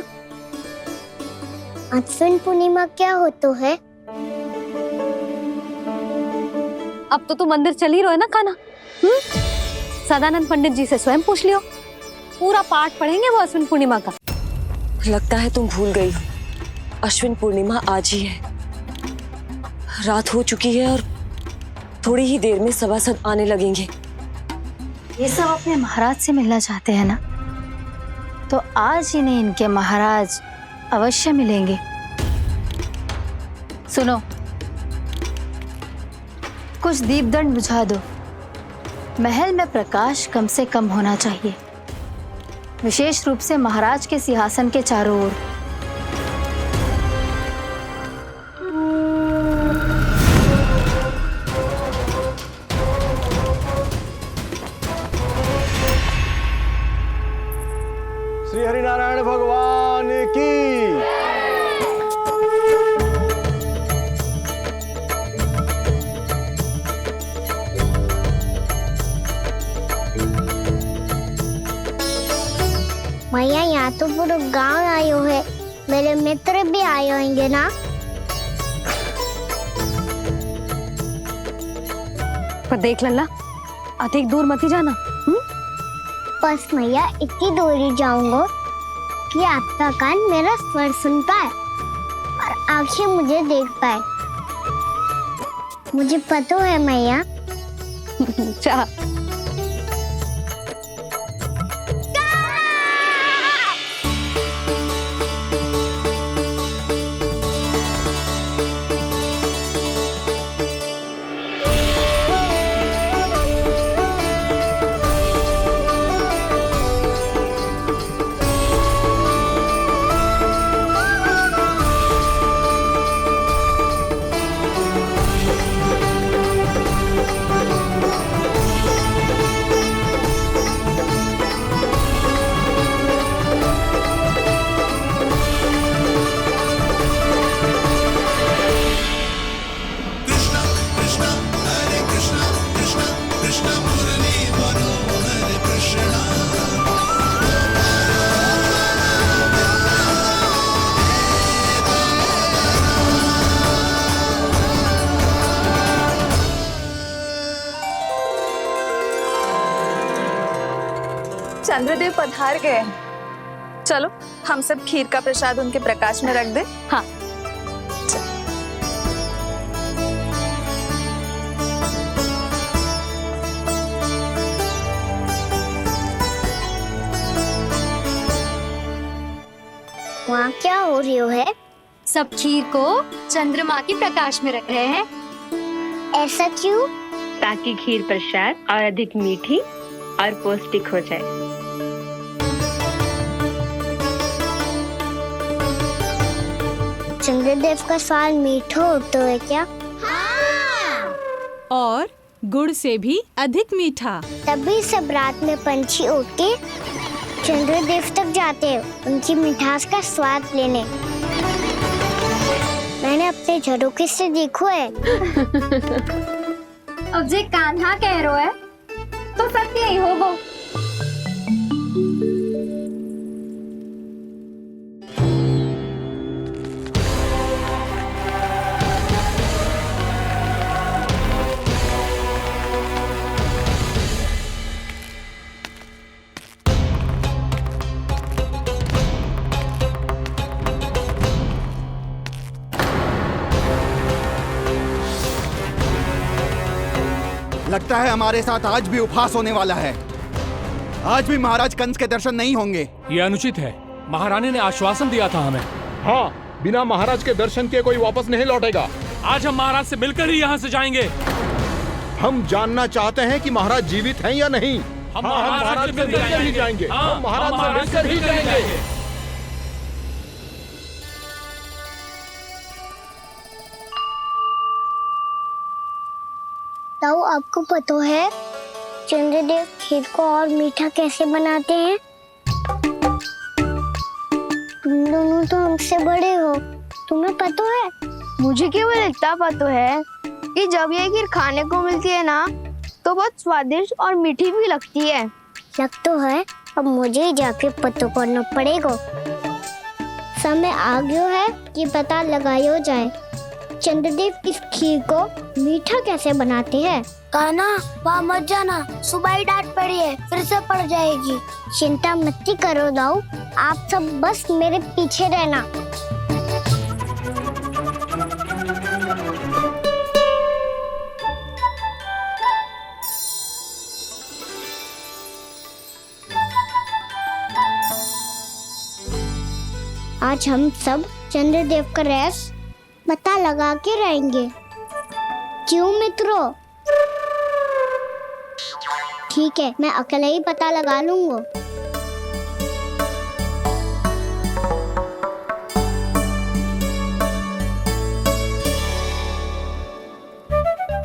S5: अश्विन पूर्णिमा क्या होता है?
S7: अब तो तू मंदिर चल ही रहो है ना कान्हा? सदानंद पंडित जी से स्वयं पूछ लियो, पूरा पाठ पढ़ेंगे वो अश्विन पूर्णिमा का।
S4: लगता है तुम भूल गई हो, अश्विन पूर्णिमा आज ही है। रात हो चुकी है और थोड़ी ही देर में सभासद आने लगेंगे।
S1: ये सब अपने महाराज से मिलना चाहते हैं ना, तो आज इन्हें इनके महाराज अवश्य मिलेंगे। सुनो, कुछ दीपदंड बुझा दो। महल में प्रकाश कम से कम होना चाहिए, विशेष रूप से महाराज के सिंहासन के चारों ओर।
S6: श्री हरिनारायण भगवान की।
S5: मैया, यहाँ तो पूरा गांव आयो है, मेरे मित्र भी आए होंगे ना?
S7: पर देख लल्ला, अधिक दूर मत ही जाना।
S5: बस मैया, इतनी दूर जाऊंगा कि आपका कान मेरा स्वर सुन पाए और आंखें मुझे देख पाए। मुझे पता है मैया।
S7: चाह
S8: चंद्रदेव पधार गए हैं। चलो हम सब खीर का प्रसाद उनके प्रकाश में रख दे।
S7: हाँ।
S5: वहाँ क्या हो रही है?
S1: सब खीर को चंद्रमा की प्रकाश में रख रहे हैं।
S5: ऐसा क्यों?
S10: ताकि खीर प्रसाद और अधिक मीठी और पौष्टिक हो जाए।
S5: चंद्रदेव का स्वाद मीठा होता है क्या?
S12: और गुड़ से भी अधिक मीठा।
S5: तभी सब रात में पंछी उठ के चंद्रदेव तक जाते हो उनकी मिठास का स्वाद लेने। मैंने अपने झरोखे से देखो है।
S1: अब जे कान्हा कह रो है तो सत्य ही होगो।
S2: लगता है हमारे साथ आज भी उपहास होने वाला है। आज भी महाराज कंस के दर्शन नहीं होंगे।
S9: ये अनुचित है। महारानी ने आश्वासन दिया था हमें।
S3: हाँ, बिना महाराज के दर्शन के कोई वापस नहीं लौटेगा।
S9: आज हम महाराज से मिलकर ही यहाँ से जाएंगे।
S3: हम जानना चाहते हैं कि महाराज जीवित हैं या नहीं।
S9: हम
S3: महाराज से मिलकर ही जाएंगे। हम महाराज से मिलकर ही जाएंगे।
S5: ताऊ, आपको पता है चंद्रदेव खीर को और मीठा कैसे बनाते हैं? तुम दोनों तो हमसे बड़े हो, तुम्हें पता है?
S11: मुझे केवल इतना पता है कि जब ये खीर खाने को मिलती है ना तो बहुत स्वादिष्ट और मीठी भी लगती है।
S5: लग तो है, अब मुझे ही जाके पता करना पड़ेगा। समय आ गया है कि पता लगाया जाए चंद्रदेव इस खीर को मीठा कैसे बनाते हैं। कान्हा, वहाँ मत जाना, सुबह ही डांट पड़ी है, फिर से पड़ जाएगी। चिंता मत करो दाऊ, आप सब बस मेरे पीछे रहना। आज हम सब चंद्रदेव का रहस्य पता लगा के रहेंगे। क्यों मित्रों? ठीक है, मैं अकेले ही पता लगा लूंगा।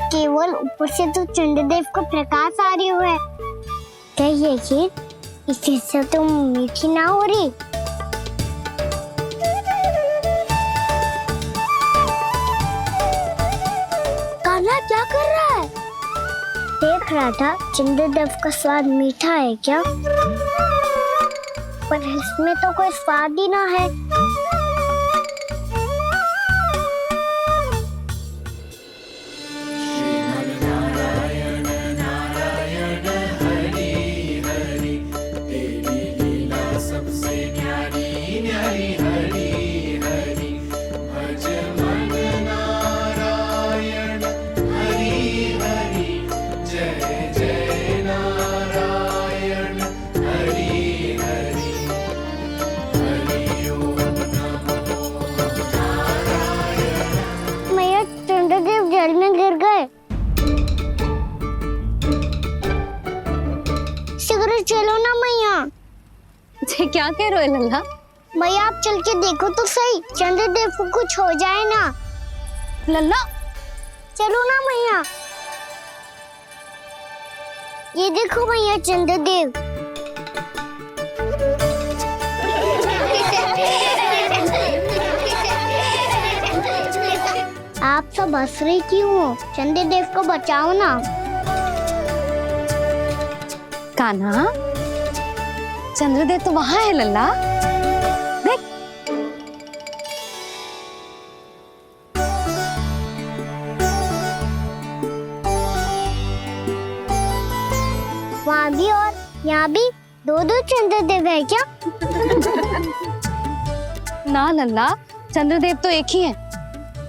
S5: केवल ऊपर से तो चंद्रदेव को प्रकाश आ रही है। क्या ये खीर इससे तो मीठी ना हो रही? कान्हा क्या कर रहा है? देख रहा था चंद्रदेव का स्वाद मीठा है क्या, पर इसमें तो कोई स्वाद ही ना है। जल में गिर गए। शीघ्र चलो ना मैया।
S7: ये क्या कह रहे हो लल्ला?
S5: मैया आप चल के देखो तो सही, चंद्रदेव को कुछ हो जाए ना।
S7: लल्ला
S5: चलो ना मैया। ये देखो मैया चंद्रदेव। आप सब हंस रहे क्यों हो? चंद्रदेव को बचाओ ना।
S7: कान्हा, चंद्रदेव तो वहां है लल्ला, देख।
S5: वहाँ भी और यहाँ भी दो दो चंद्रदेव है क्या?
S7: ना लल्ला, चंद्रदेव तो एक ही है।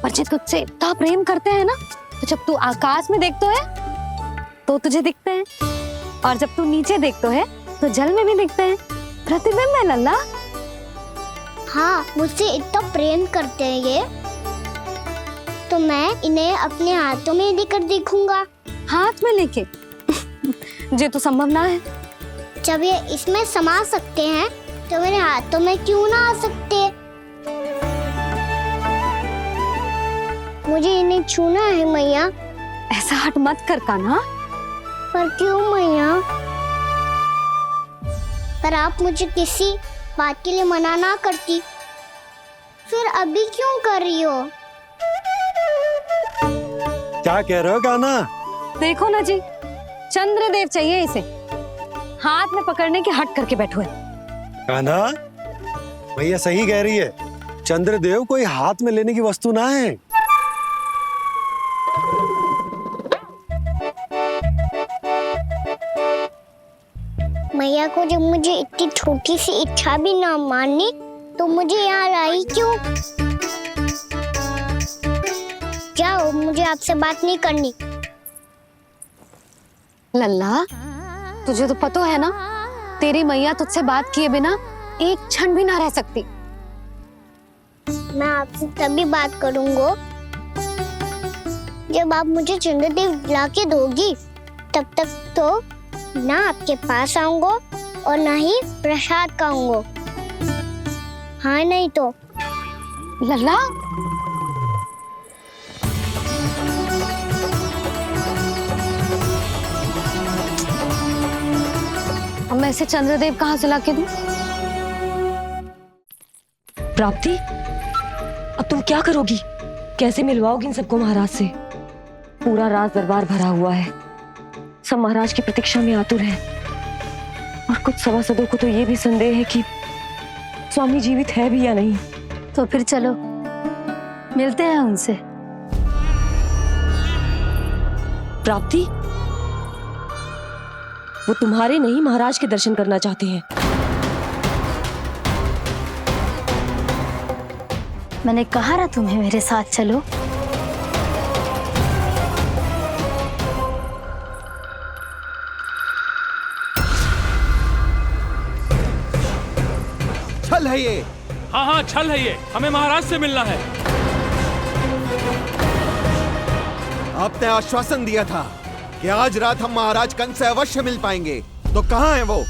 S7: पर जब तुझसे इतना प्रेम करते हैं ना, तो जब तू आकाश में देखते है तो तुझे दिखते हैं, और जब तू नीचे देखते है तो जल में भी दिखते हैं। प्रतिबिंब है लल्ला।
S5: हाँ, मुझसे इतना प्रेम करते हैं ये, तो मैं इन्हें अपने हाथों में लेकर देखूंगा।
S7: हाथ में लेके? ये तो संभव ना है।
S5: जब ये इसमें समा सकते हैं तो मेरे हाथों में क्यों ना आ सकते? मुझे इन्हें छूना है मैया।
S7: ऐसा हट मत कर कान्हा।
S5: पर क्यों मैया? पर आप मुझे किसी बात के लिए मना ना करती, फिर अभी क्यों कर रही हो?
S6: क्या कह रहे हो कान्हा?
S7: देखो ना जी, चंद्रदेव चाहिए इसे, हाथ में पकड़ने की हट करके बैठो है।
S6: कान्हा, भैया सही कह रही है, चंद्रदेव कोई हाथ में लेने की वस्तु ना है।
S5: मैया को जब मुझे इतनी छोटी सी इच्छा भी ना माननी तो मुझे यहाँ लाई क्यों? जाओ, मुझे आपसे बात नहीं करनी।
S7: लल्ला, तुझे तो पता है ना, तेरी मैया तुझसे बात किए बिना एक क्षण भी ना रह सकती।
S5: मैं आपसे तभी बात करूंगा जब आप मुझे चंद्रदेव ला के दोगी। तब तक तो ना आपके पास आऊंगा और ना ही प्रसाद खाऊंगा। हाँ नहीं तो।
S7: लल्ला, अब मैं इसे चंद्रदेव कहाँ से लाके दूं?
S4: प्राप्ति, अब तुम क्या करोगी? कैसे मिलवाओगी इन सबको महाराज से? पूरा राज दरबार भरा हुआ है, सब महाराज की प्रतीक्षा में आतुर हैं। और कुछ सभासदों को तो ये भी संदेह है कि स्वामी जीवित है भी या नहीं।
S1: तो फिर चलो मिलते हैं उनसे।
S4: प्राप्ति, वो तुम्हारे नहीं महाराज के दर्शन करना चाहते हैं।
S1: मैंने कहा ना तुम्हें मेरे साथ चलो।
S2: छल है ये।
S9: हाँ हाँ, छल है ये, हमें महाराज से मिलना है।
S2: आपने आश्वासन दिया था कि आज रात हम महाराज कंस से अवश्य मिल पाएंगे, तो कहाँ है वो?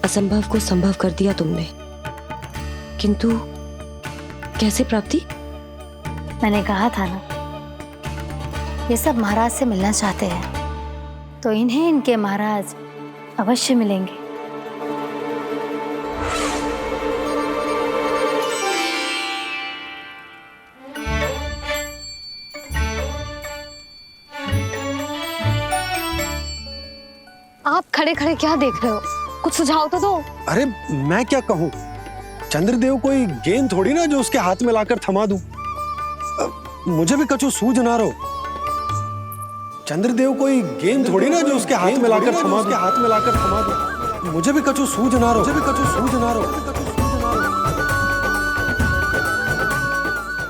S4: असंभव को संभव कर दिया तुमने, किंतु कैसे प्राप्ति?
S1: मैंने कहा था ना, ये सब महाराज से मिलना चाहते हैं, तो इन्हें इनके महाराज अवश्य मिलेंगे।
S7: आप खड़े खड़े क्या देख रहे हो? कुछ सुझाव तो दो।
S6: अरे मैं क्या कहूँ, चंद्रदेव कोई गेंद थोड़ी ना जो उसके हाथ में लाकर थमा दूं। मुझे भी कछु सूझ ना रहो। चंद्रदेव कोई गेंद थोड़ी ना जो उसके हाथ में लाकर थमा दूं। मुझे भी कछु सूझ ना रहो।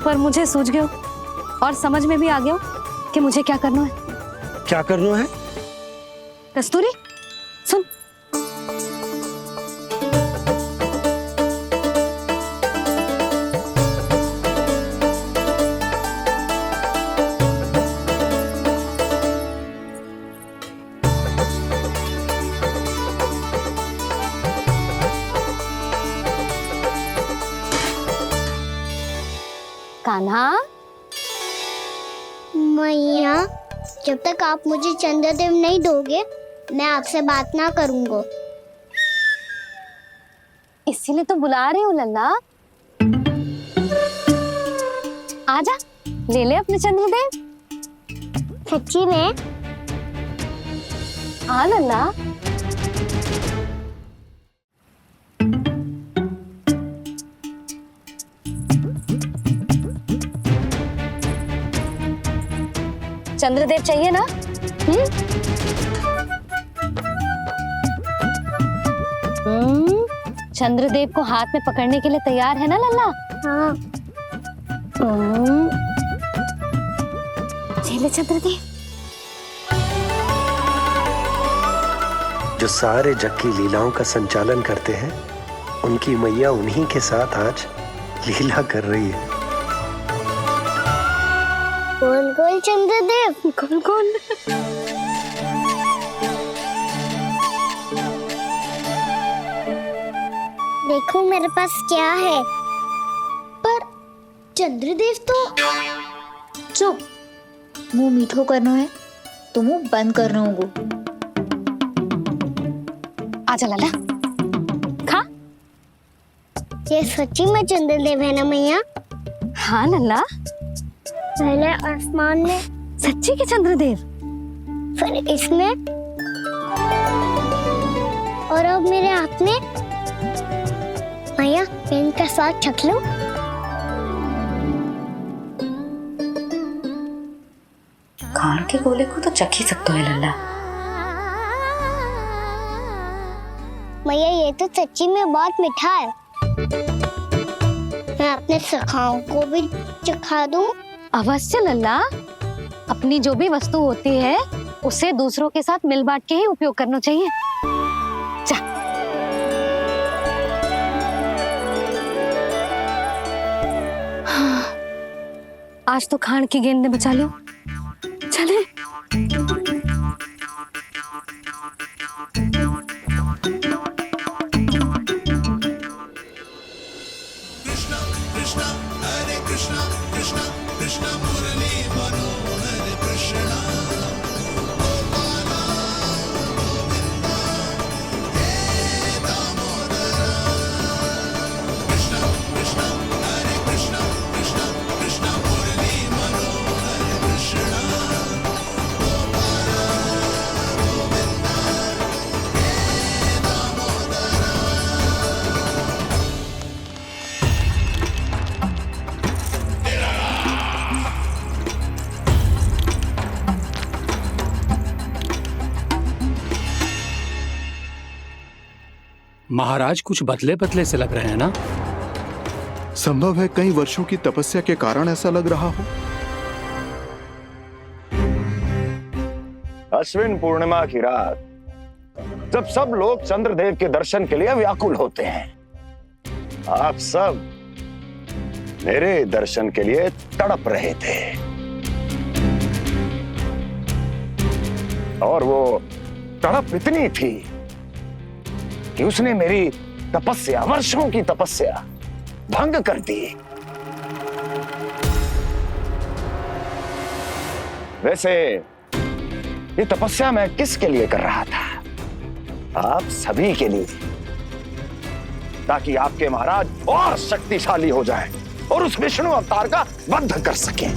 S7: पर मुझे सूझ गयो और समझ में भी आ गया कि मुझे क्या करना है।
S6: क्या करना है?
S7: कस्तूरी, सुन। कान्हा,
S5: मैया, जब तक आप मुझे चंद्रदेव नहीं दोगे मैं आपसे बात ना करूंगा।
S7: इसीलिए तो बुला रही हूँ लल्ला। आजा, ले ले अपने चंद्रदेव।
S5: सच्ची में?
S7: हाँ लल्ला। चंद्रदेव चाहिए ना? चंद्रदेव को हाथ में पकड़ने के लिए तैयार है ना लल्ला?
S5: हाँ।
S7: ले चंद्रदेव।
S6: जो सारे जग की लीलाओं का संचालन करते हैं, उनकी मैया उन्हीं के साथ आज लीला कर रही है।
S5: गोल गोल चंद्रदेव, गोल गोल। देखो मेरे पास क्या है।
S11: पर चंद्रदेव तो
S12: चुप, मुंह मीठो करनो है तो मुंह बंद करनो होगो।
S7: आजा लल्ला, खा।
S5: ये सच्ची में चंद्रदेव है ना मैया?
S7: हाँ लल्ला,
S5: पहले आसमान में,
S7: सच्ची के चंद्रदेव।
S5: फिर इसमें, और अब मेरे हाथ में। मैया, मैं इनका स्वाद चख लूं?
S12: खान के गोले को तो चख ही सकते है लल्ला।
S5: मैया, ये तो सच्ची में बहुत मीठा है। मैं अपने सखाओं को भी चखा दूं?
S7: अवश्य लल्ला, अपनी जो भी वस्तु होती है उसे दूसरों के साथ मिल बांट के ही उपयोग करना चाहिए। जा। आज तो खान की गेंद ने बचा लियो। चले।
S9: महाराज कुछ बदले बदले से लग रहे हैं ना?
S3: संभव है कई वर्षों की तपस्या के कारण ऐसा लग रहा हो।
S13: अश्विन पूर्णिमा की रात, जब सब लोग चंद्रदेव के दर्शन के लिए व्याकुल होते हैं, आप सब मेरे दर्शन के लिए तड़प रहे थे। और वो तड़प इतनी थी कि उसने मेरी तपस्या, वर्षों की तपस्या भंग कर दी। वैसे ये तपस्या मैं किसके लिए कर रहा था? आप सभी के लिए, ताकि आपके महाराज और शक्तिशाली हो जाएं और उस विष्णु अवतार का वध कर सकें।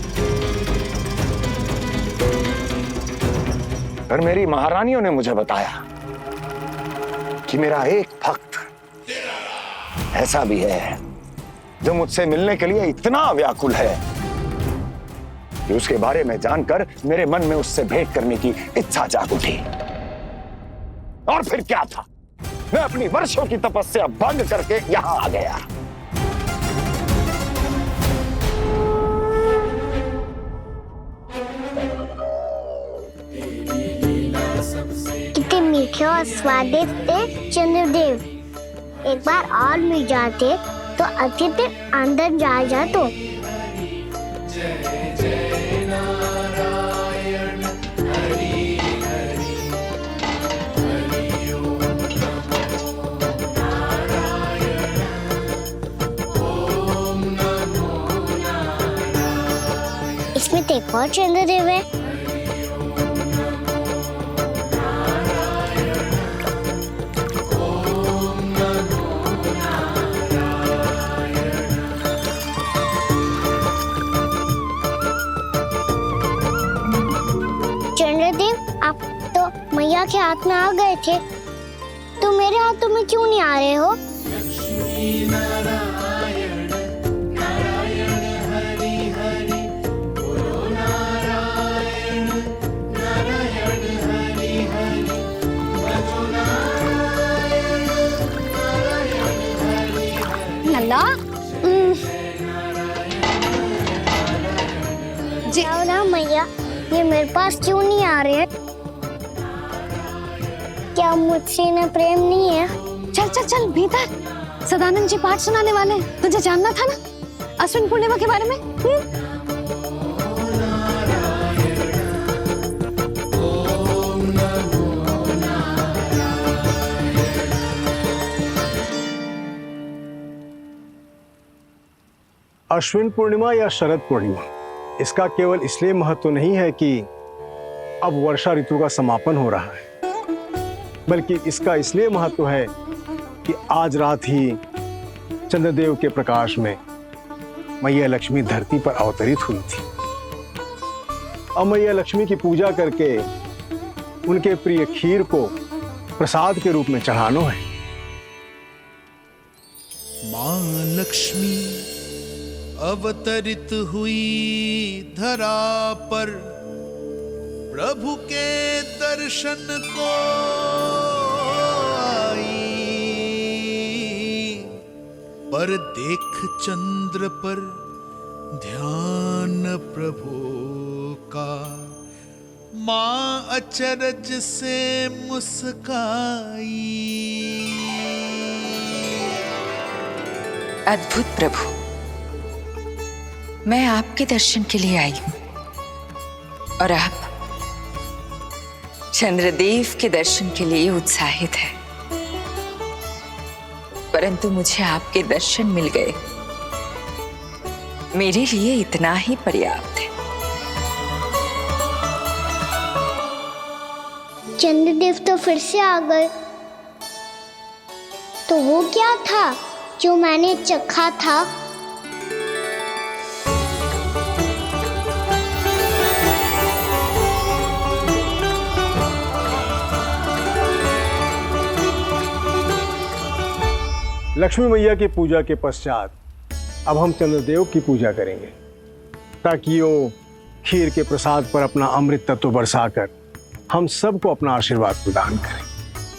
S13: पर मेरी महारानियों ने मुझे बताया कि मेरा एक भक्त ऐसा भी है जो मुझसे मिलने के लिए इतना व्याकुल है कि उसके बारे में जानकर मेरे मन में उससे भेंट करने की इच्छा जाग उठी। और फिर क्या था, मैं अपनी वर्षों की तपस्या भंग करके यहां आ गया।
S5: कितने मीठे और स्वादिष्ट थे चंद्रदेव। एक बार और मिल जाते तो अच्छे से अंदर जा तो। इसमें तो एक और चंद्रदेव है। मैया के हाथ में आ गए थे, तो मेरे हाथों में क्यों नहीं आ रहे हो?
S7: लल्ला जी,
S5: ना मैया, ये मेरे पास क्यों नहीं आ रहे हैं? क्या मुझसे इन्हें प्रेम नहीं है?
S7: चल चल चल भीतर, सदानंद जी पाठ सुनाने वाले हैं। तुझे जानना था ना अश्विन पूर्णिमा के बारे में?
S6: अश्विन पूर्णिमा या शरद पूर्णिमा, इसका केवल इसलिए महत्व नहीं है कि अब वर्षा ऋतु का समापन हो रहा है, बल्कि इसका इसलिए महत्व है कि आज रात ही चंद्रदेव के प्रकाश में मैया लक्ष्मी धरती पर अवतरित हुई थी। अब मैया लक्ष्मी की पूजा करके उनके प्रिय खीर को प्रसाद के रूप में चढ़ाना है।
S14: मां लक्ष्मी अवतरित हुई धरा पर, प्रभु के दर्शन को आई, पर देख चंद्र पर ध्यान प्रभु का, मां अचरज से मुस्काई।
S15: अद्भुत प्रभु, मैं आपके दर्शन के लिए आई हूं और आप चंद्रदेव के दर्शन के लिए उत्साहित है, परंतु मुझे आपके दर्शन मिल गए, मेरे लिए इतना ही पर्याप्त है।
S5: चंद्रदेव तो फिर से आ गए, तो वो क्या था जो मैंने चखा था?
S6: लक्ष्मी मैया की पूजा के पश्चात अब हम चंद्रदेव की पूजा करेंगे, ताकि वो खीर के प्रसाद पर अपना अमृत तत्व बरसाकर हम सबको अपना आशीर्वाद प्रदान करें।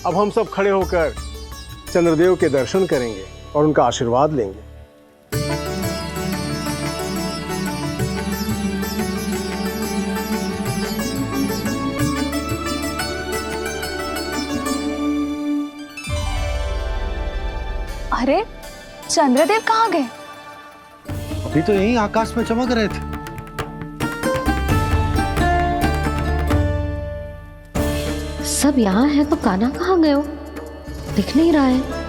S6: अब हम सब खड़े होकर चंद्रदेव के दर्शन करेंगे और उनका आशीर्वाद लेंगे।
S8: अरे चंद्रदेव कहाँ गए?
S6: अभी तो यहीं आकाश में चमक रहे थे।
S7: सब यहाँ है तो कान्हा कहाँ गए हो? दिख नहीं रहा है।